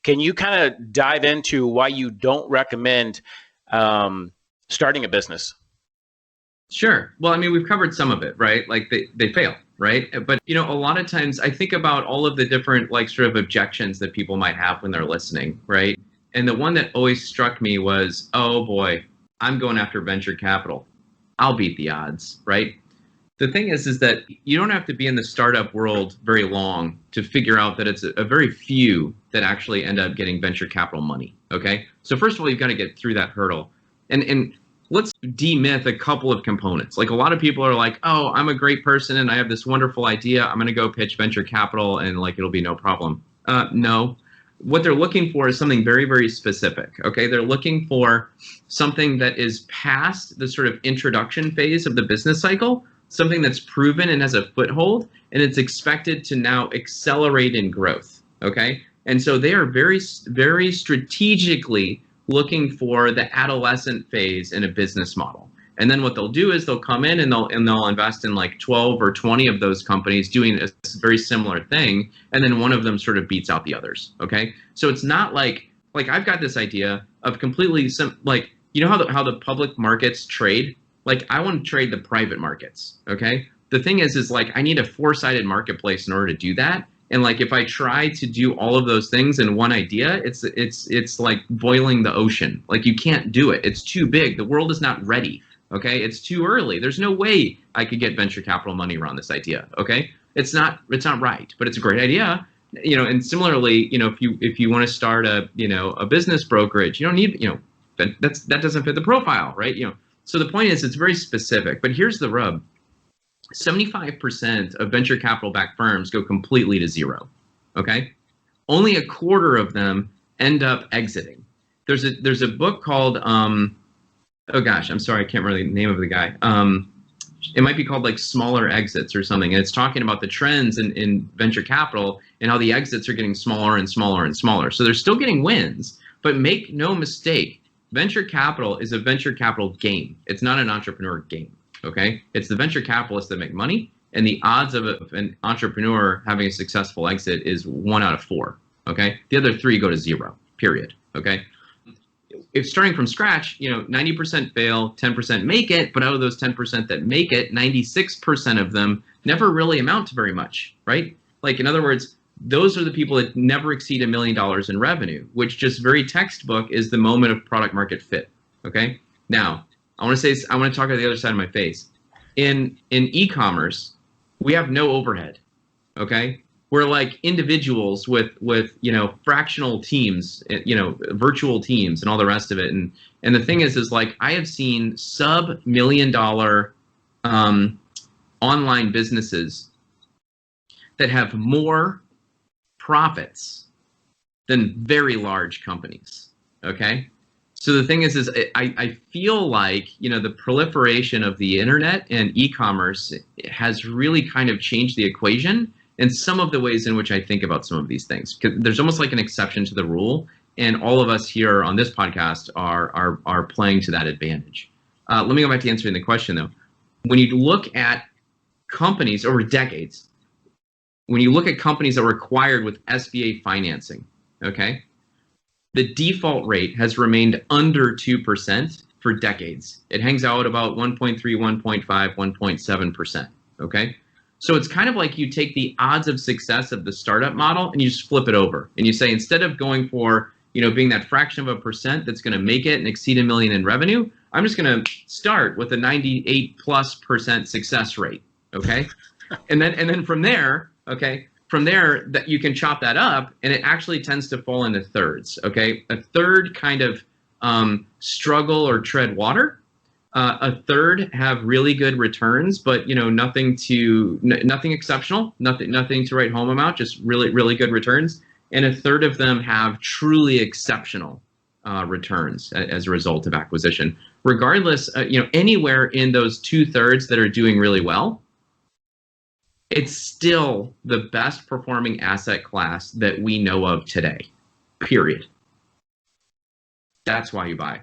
Can you kind of dive into why you don't recommend starting a business? Sure. Well, I mean, we've covered some of it, right? Like they fail, right? But, a lot of times I think about all of the different like sort of objections that people might have when they're listening, right? And the one that always struck me was, oh boy, I'm going after venture capital. I'll beat the odds, right? The thing is that you don't have to be in the startup world very long to figure out that it's a very few that actually end up getting venture capital money, okay? So first of all, you've got to get through that hurdle. And let's demyth a couple of components. Like a lot of people are like, oh, I'm a great person and I have this wonderful idea. I'm going to go pitch venture capital and like it'll be no problem. No. What they're looking for is something very, very specific. Okay, they're looking for something that is past the sort of introduction phase of the business cycle, something that's proven and has a foothold, and it's expected to now accelerate in growth. Okay, and so they are very, very strategically looking for the adolescent phase in a business model. And then what they'll do is they'll come in and they'll invest in like 12 or 20 of those companies doing a very similar thing, and then one of them sort of beats out the others. Okay, so it's not like I've got this idea of completely like how the public markets trade. Like I want to trade the private markets. Okay, the thing is like I need a four-sided marketplace in order to do that. And like if I try to do all of those things in one idea, it's like boiling the ocean. Like you can't do it. It's too big. The world is not ready. Okay, it's too early. There's no way I could get venture capital money around this idea. Okay, it's not right, but it's a great idea. And similarly, if you want to start a business brokerage, you don't need that doesn't fit the profile, right? So the point is it's very specific. But here's the rub: 75% of venture capital backed firms go completely to zero. Okay, only a quarter of them end up exiting. There's a book called oh gosh, I'm sorry, I can't remember the name of the guy. It might be called like Smaller Exits or something. And it's talking about the trends in venture capital and how the exits are getting smaller and smaller and smaller. So they're still getting wins, but make no mistake, venture capital is a venture capital game. It's not an entrepreneur game, okay? It's the venture capitalists that make money, and the odds of an entrepreneur having a successful exit is 1 out of 4, okay? The other 3 go to 0, period, okay? If starting from scratch, 90% fail, 10% make it, but out of those 10% that make it, 96% of them never really amount to very much, right? Like in other words, those are the people that never exceed $1 million in revenue, which just very textbook is the moment of product market fit. Okay. Now I want to talk about the other side of my face. In e-commerce, we have no overhead. Okay. We're like individuals with fractional teams, virtual teams and all the rest of it. And the thing is like I have seen sub-$1 million online businesses that have more profits than very large companies. Okay. So the thing is I feel like, the proliferation of the internet and e-commerce has really kind of changed the equation and some of the ways in which I think about some of these things. 'Cause there's almost like an exception to the rule, and all of us here on this podcast are playing to that advantage. Let me go back to answering the question though. When you look at companies over decades, when you look at companies that were acquired with SBA financing, okay, the default rate has remained under 2% for decades. It hangs out about 1.3, 1.5, 1.7%, okay? So it's kind of like you take the odds of success of the startup model and you just flip it over. And you say, instead of going for, being that fraction of a percent that's going to make it and exceed $1 million in revenue, I'm just going to start with a 98+% success rate, okay? and then from there, that you can chop that up, and it actually tends to fall into thirds, okay? A third kind of struggle or tread water. A third have really good returns, but nothing exceptional, nothing to write home about, just really, really good returns. And a third of them have truly exceptional returns as a result of acquisition. Regardless, anywhere in those 2/3 that are doing really well, it's still the best performing asset class that we know of today, period. That's why you buy.